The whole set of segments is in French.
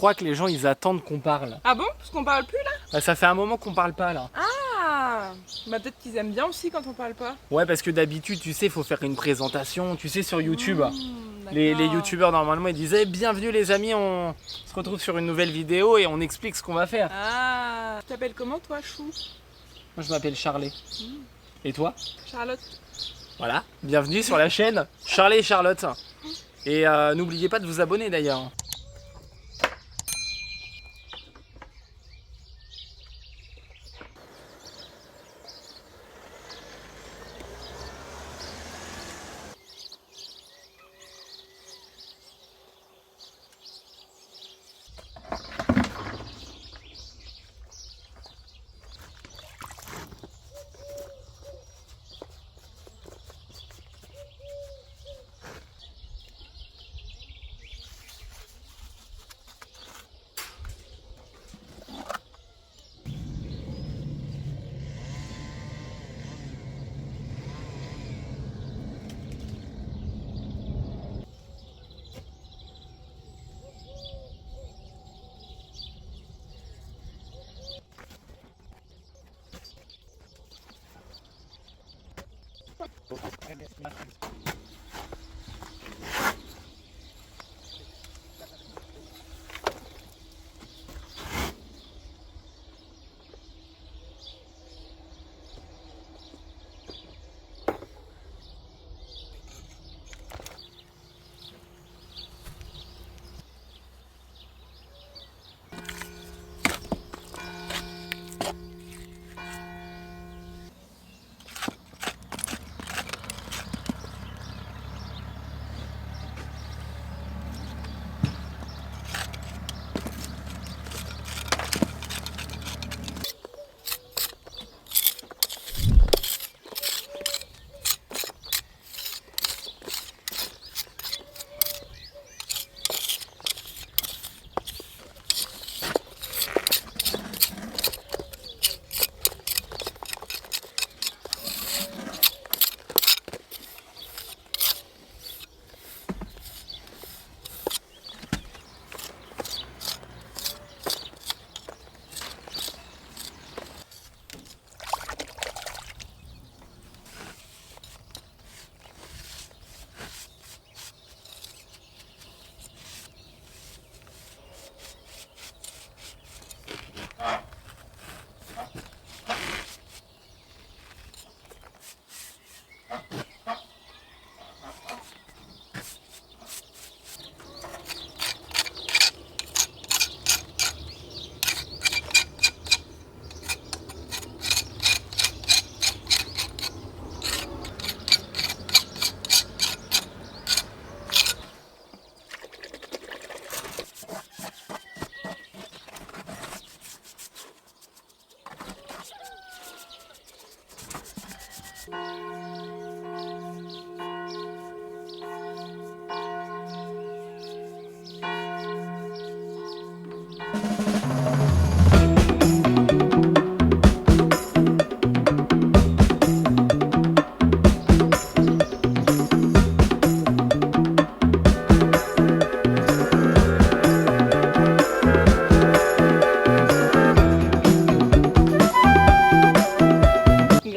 crois que les gens ils attendent qu'on parle. Ah bon? Parce qu'on parle plus là? Bah, ça fait un moment qu'on parle pas là. Ah, bah peut-être qu'ils aiment bien aussi quand on parle pas. Ouais, parce que d'habitude, tu sais, il faut faire une présentation, tu sais, sur YouTube. Les D'accord. youtubeurs normalement ils disaient bienvenue les amis, on se retrouve sur une nouvelle vidéo et on explique ce qu'on va faire. Ah, tu t'appelles comment toi, Chou? Moi je m'appelle Charlet. Et toi? Charlotte. Voilà, bienvenue sur la chaîne Charlet et Charlotte. Et n'oubliez pas de vous abonner d'ailleurs.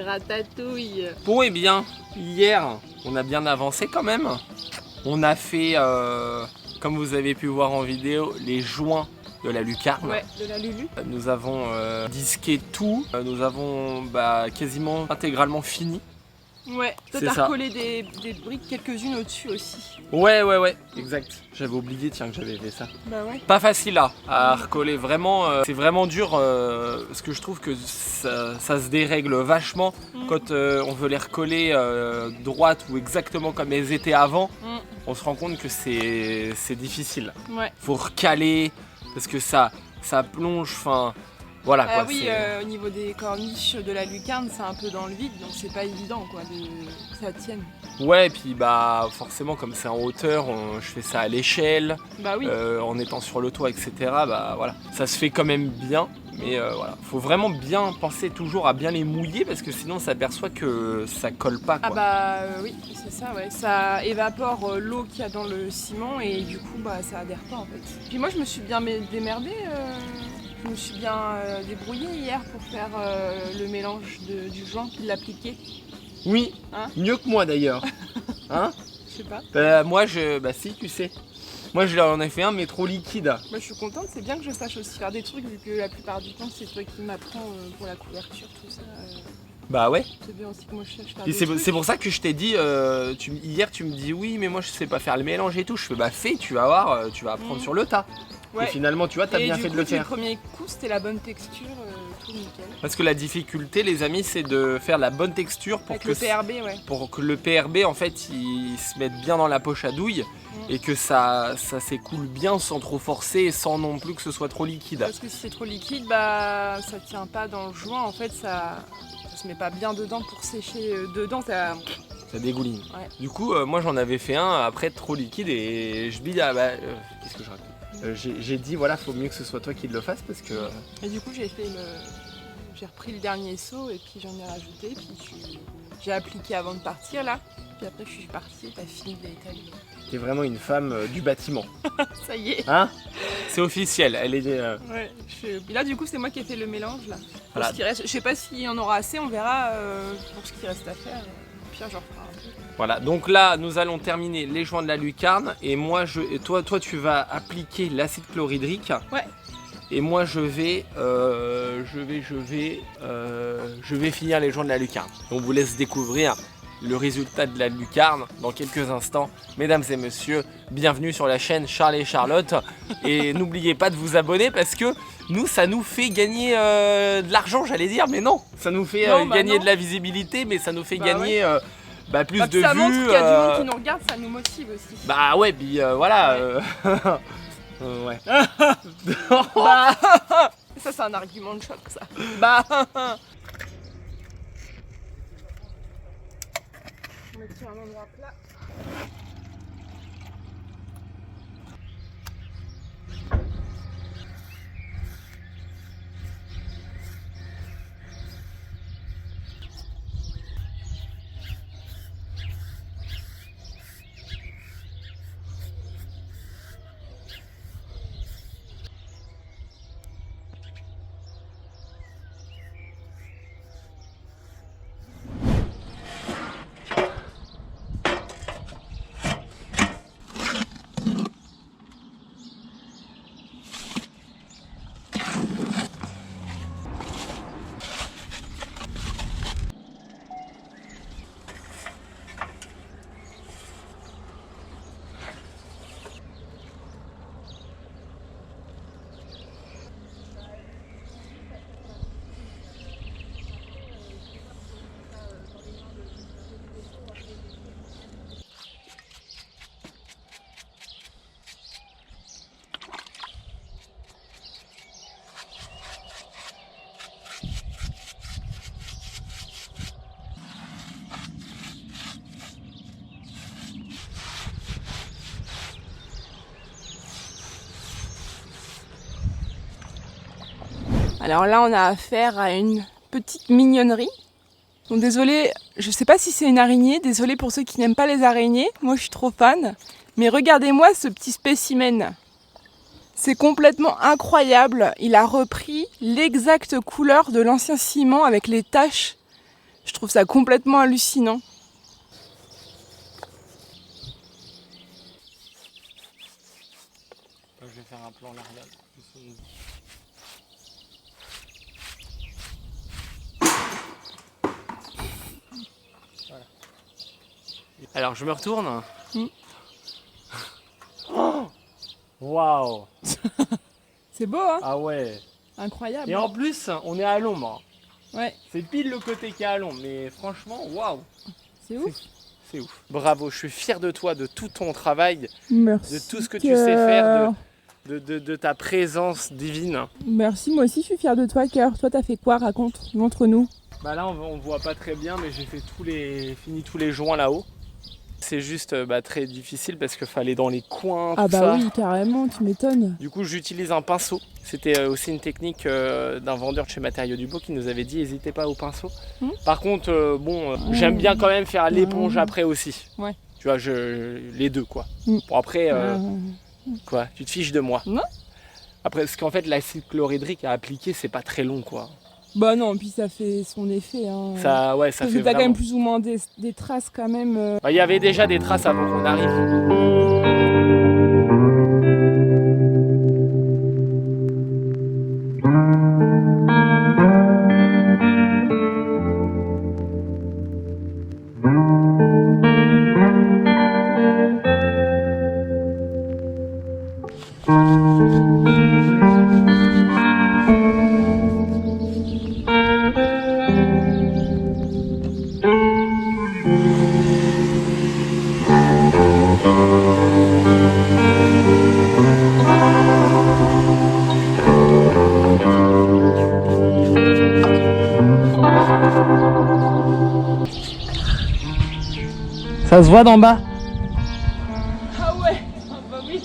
Ratatouille. Bon et bien, hier on a bien avancé quand même. On a fait, comme vous avez pu voir en vidéo, les joints de la lucarne. Ouais, de la Lulu. Nous avons disqué tout, nous avons quasiment intégralement fini. Ouais, toi C'est t'as ça. recollé des briques, quelques-unes au-dessus aussi. Ouais, exact. J'avais oublié, tiens, que j'avais fait ça. Bah ouais. Pas facile là, à recoller, vraiment, c'est vraiment dur, parce que je trouve que ça se dérègle vachement quand on veut les recoller droites ou exactement comme elles étaient avant. On se rend compte que c'est difficile. Ouais. Faut recaler, parce que ça plonge, enfin... Voilà quoi. Ah oui, au niveau des corniches de la lucarne, c'est un peu dans le vide, donc c'est pas évident quoi, que ça tienne. Ouais, et puis bah forcément comme c'est en hauteur, je fais ça à l'échelle, Bah oui. en étant sur le toit, etc. Bah voilà, ça se fait quand même bien. Mais voilà, faut vraiment bien penser toujours à bien les mouiller parce que sinon on s'aperçoit que ça colle pas quoi. Ah bah oui, c'est ça, ouais. Ça évapore l'eau qu'il y a dans le ciment et du coup bah ça adhère pas en fait. Puis moi je me suis bien démerdée, je me suis bien débrouillée hier pour faire le mélange du joint puis l'appliquer. Oui, Hein, mieux que moi d'ailleurs. Hein? je sais pas. Moi bah si tu sais. Moi j'en ai fait un mais trop liquide. Moi je suis contente, c'est bien que je sache aussi faire des trucs vu que la plupart du temps c'est toi qui m'apprends pour la couverture, tout ça. Bah ouais. C'est bien aussi que moi je sache faire Et des trucs. c'est pour ça que je t'ai dit, hier tu me dis oui mais moi je sais pas faire le mélange et tout. Je fais bah fais, tu vas voir, tu vas apprendre sur le tas. Ouais. Et finalement tu vois t'as bien fait de le faire. Le premier coup c'était la bonne texture, tout nickel. Parce que la difficulté les amis c'est de faire la bonne texture pour Avec que le PRB, ouais. pour que le PRB en fait il se mette bien dans la poche à douille et que ça s'écoule bien sans trop forcer et sans non plus que ce soit trop liquide. Parce que si c'est trop liquide, bah ça tient pas dans le joint, en fait ça se met pas bien dedans pour sécher dedans, ça dégouline. Ouais. Du coup moi j'en avais fait un après trop liquide et je me dis ah bah qu'est-ce que je raconte j'ai dit voilà faut mieux que ce soit toi qui le fasses parce que Et du coup j'ai repris le dernier seau et puis j'en ai rajouté, puis j'ai appliqué avant de partir là, puis après je suis partie, t'as fini de l'étaler. t'es vraiment une femme du bâtiment. Ça y est. Hein? C'est officiel, elle est Ouais, puis là du coup c'est moi qui ai fait le mélange là. Pour Voilà. ce qui reste, je sais pas s'il y en aura assez, on verra pour ce qui reste à faire. Au pire j'en ferai un peu. Voilà, donc là nous allons terminer les joints de la lucarne et moi toi tu vas appliquer l'acide chlorhydrique. Ouais. Et moi je vais finir les joints de la lucarne. On vous laisse découvrir le résultat de la lucarne dans quelques instants. Mesdames et messieurs, bienvenue sur la chaîne Charles et Charlotte. Et n'oubliez pas de vous abonner parce que nous ça nous fait gagner de l'argent j'allais dire, mais non. Ça nous fait gagner de la visibilité, mais ça nous fait gagner plus de ça vues. montre qu'il y a du monde qui nous regarde, ça nous motive aussi. Bah ouais, puis voilà. Ouais. Bah, ça c'est un argument de choc ça. Bah. On va sur un endroit plat. Alors là, on a affaire à une petite mignonnerie. Donc désolé, je sais pas si c'est une araignée, désolé pour ceux qui n'aiment pas les araignées, moi je suis trop fan. Mais regardez-moi ce petit spécimen. C'est complètement incroyable, il a repris l'exacte couleur de l'ancien ciment avec les taches. Je trouve ça complètement hallucinant. Je vais faire un plan larval. Voilà. Alors je me retourne. Oh waouh. C'est beau, hein? Ah ouais. Incroyable. Et en plus, on est à l'ombre. Ouais, C'est pile le côté qui est à l'ombre, mais franchement, waouh. c'est ouf. C'est ouf. Bravo, je suis fier de toi, de tout ton travail, Merci. de tout ce que tu sais faire, de ta présence divine. Merci, moi aussi je suis fière de toi, Cœur. Toi t'as fait quoi? Raconte, montre-nous. Bah là on voit pas très bien mais j'ai fait fini tous les joints là-haut. C'est juste très difficile parce qu'il fallait dans les coins, Ah tout bah ça. oui, carrément, tu m'étonnes. Du coup j'utilise un pinceau C'était aussi une technique d'un vendeur de chez Matériaux du Beau qui nous avait dit n'hésitez pas au pinceau. Par contre, j'aime bien quand même faire l'éponge après aussi. Ouais. Tu vois, les deux quoi. Bon après, quoi, tu te fiches de moi. Non. Après, parce qu'en fait, l'acide chlorhydrique à appliquer, c'est pas très long quoi. Bah non, puis ça fait son effet. Hein. Ça fait t'as vraiment... quand même plus ou moins des traces quand même. Il y avait déjà des traces avant qu'on arrive. Ça se voit d'en bas? Ah ouais, ah bah oui.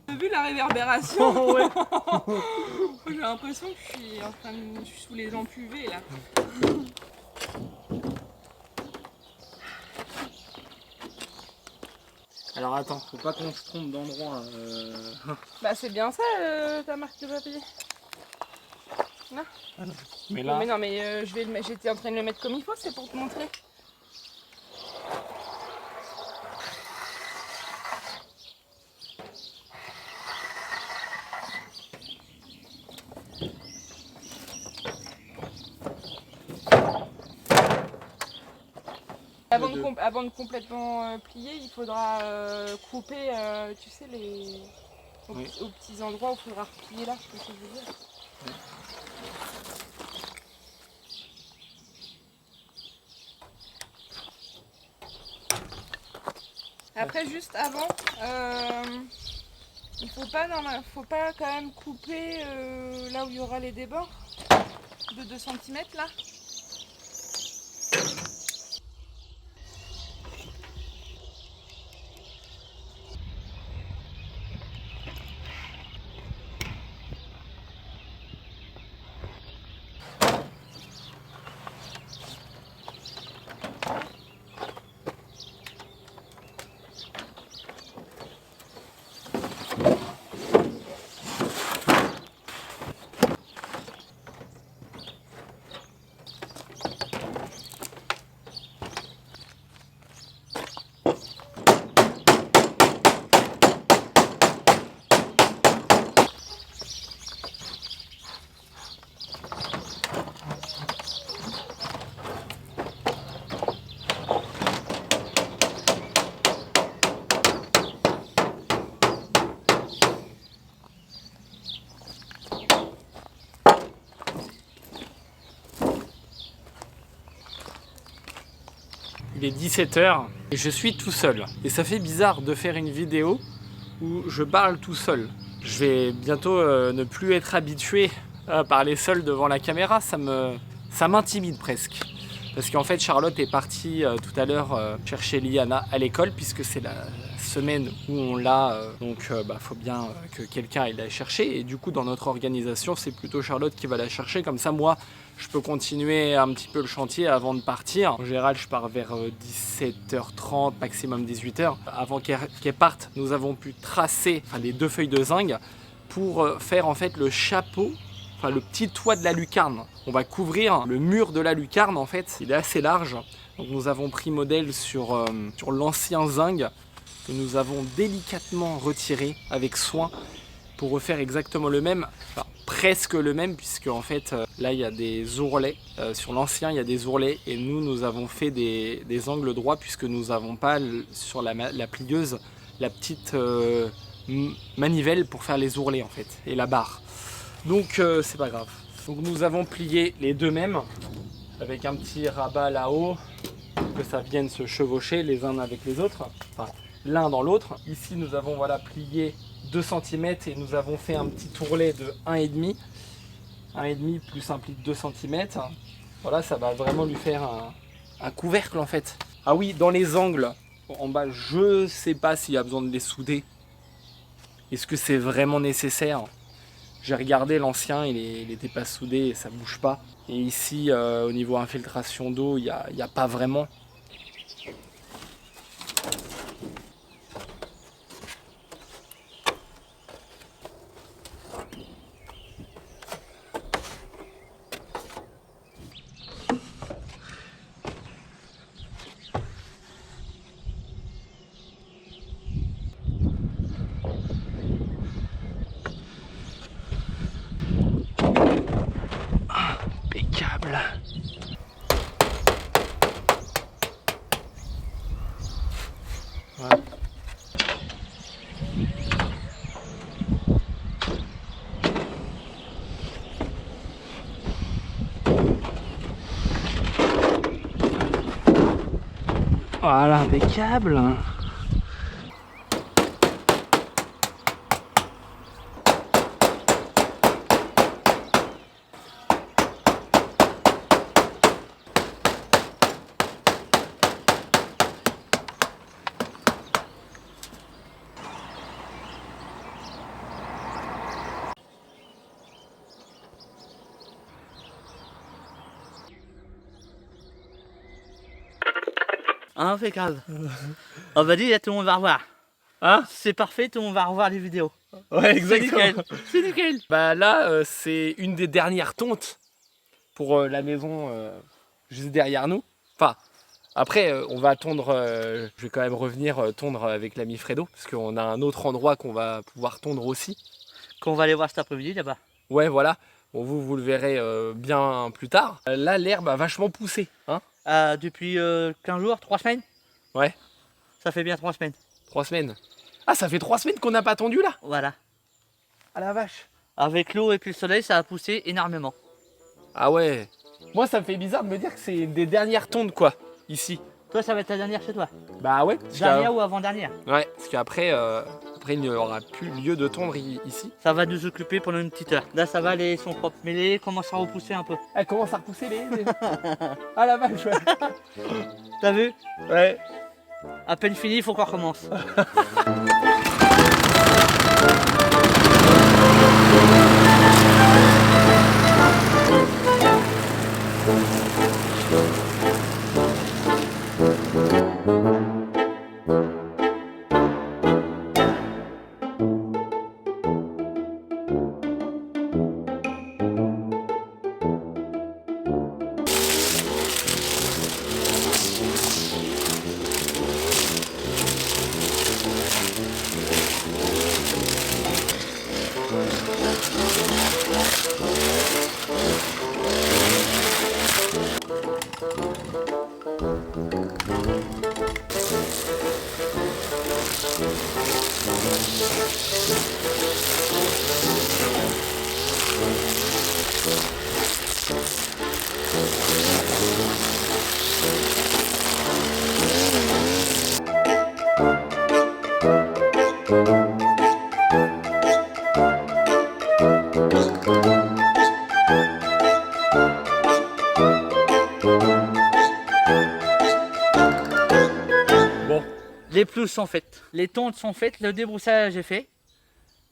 T'as vu la réverbération? Ouais. J'ai l'impression que je suis sous les lampes UV là. Alors attends, faut pas qu'on se trompe d'endroit. Bah c'est bien ça ta marque de papier. Non. Mais là, Mais non mais j'étais en train de le mettre comme il faut, c'est pour te montrer. Avant de complètement plier, il faudra couper, tu sais, aux petits endroits où il faudra replier là, c'est ce que je veux dire. Oui. Après, juste avant, il faut pas quand même couper là où il y aura les débords de 2 cm là. Il est 17h et je suis tout seul. Et ça fait bizarre de faire une vidéo où je parle tout seul. Je vais bientôt ne plus être habitué à parler seul devant la caméra, ça m'intimide presque. Parce qu'en fait Charlotte est partie tout à l'heure chercher Liana à l'école puisque c'est la semaine où on l'a, donc faut bien que quelqu'un aille la chercher. Et du coup dans notre organisation c'est plutôt Charlotte qui va la chercher, comme ça moi je peux continuer un petit peu le chantier avant de partir. En général je pars vers 17h30, maximum 18h. Avant qu'elle parte, nous avons pu tracer les 2 feuilles de zinc pour faire en fait le chapeau, le petit toit de la lucarne. On va couvrir le mur de la lucarne en fait, il est assez large. Donc nous avons pris modèle sur l'ancien zinc que nous avons délicatement retiré avec soin pour refaire exactement le même, presque le même, puisque en fait là il y a des ourlets, sur l'ancien il y a des ourlets et nous avons fait des angles droits puisque nous n'avons pas sur la plieuse la petite manivelle pour faire les ourlets en fait et la barre. Donc c'est pas grave. Donc nous avons plié les deux mêmes avec un petit rabat là-haut pour que ça vienne se chevaucher les uns avec les autres, enfin l'un dans l'autre. Ici nous avons plié 2 cm et nous avons fait un petit ourlet de 1,5. 1,5 plus un pli de 2 cm. Voilà, ça va vraiment lui faire un couvercle en fait. Ah oui, dans les angles en bas, je sais pas s'il y a besoin de les souder. Est-ce que c'est vraiment nécessaire? J'ai regardé l'ancien, il n'était pas soudé et ça bouge pas. Et ici, au niveau infiltration d'eau, il n'y a pas vraiment. Impeccable. Ouais. Voilà, impeccable. Impeccable. On va dire, tout le monde va revoir. Hein? C'est parfait, tout le monde va revoir les vidéos. Ouais, C'est nickel. C'est nickel. Bah là, c'est une des dernières tontes pour la maison juste derrière nous. Enfin, après, on va tondre, je vais quand même revenir tondre avec l'ami Fredo, parce qu'on a un autre endroit qu'on va pouvoir tondre aussi. Qu'on va aller voir cet après-midi là-bas. Ouais, voilà. Bon, vous le verrez bien plus tard. Là, l'herbe a vachement poussé. Hein? Depuis 15 jours, 3 semaines. Ouais. Ça fait bien 3 semaines. 3 semaines. Ah, ça fait 3 semaines qu'on n'a pas tondu là? Voilà. Ah la vache. Avec l'eau et puis le soleil, ça a poussé énormément. Ah ouais. Moi, ça me fait bizarre de me dire que c'est des dernières tondes quoi, ici. Toi, ça va être ta dernière chez toi. Bah ouais. Dernière ou avant-dernière. Ouais, parce qu'après, il n'y aura plus lieu de tondre ici. Ça va nous occuper pendant une petite heure. Là, ça va, les sont propres. Mais les commencent à repousser un peu. Elle commence à repousser les... Ah la vache, ouais. T'as vu? Ouais. À peine fini, il faut qu'on recommence. Bon, Les pelouses sont faites, les tontes sont faites, le débroussaillage est fait,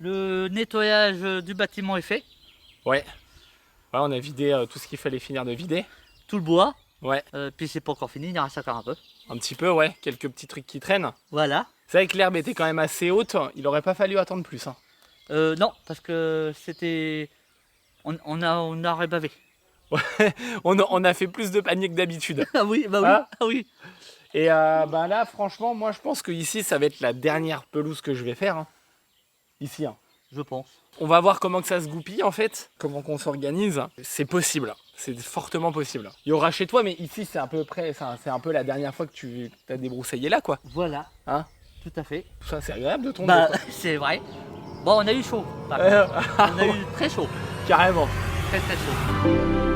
le nettoyage du bâtiment est fait, ouais. Ouais, on a vidé tout ce qu'il fallait finir de vider. tout le bois, Ouais, puis c'est pas encore fini, il en reste encore un peu. un petit peu, ouais. Quelques petits trucs qui traînent. Voilà. C'est vrai que l'herbe était quand même assez haute. Il aurait pas fallu attendre plus. Hein. Non, parce que c'était... On a rébavé. On a fait plus de paniers que d'habitude. Ah oui, bah oui, Ah. ah oui. Et bah là, franchement, moi je pense que ici, ça va être la dernière pelouse que je vais faire. Hein. Ici. Hein. Je pense. On va voir comment que ça se goupille en fait, comment qu'on s'organise. C'est possible, c'est fortement possible. Il y aura chez toi, mais ici c'est à peu près, c'est un peu la dernière fois que tu as débroussaillé là quoi. Voilà, Hein, tout à fait. tout ça c'est agréable de tomber. Bah, quoi. c'est vrai. Bon, on a eu chaud. par contre. On a eu très chaud. Carrément. Très très chaud.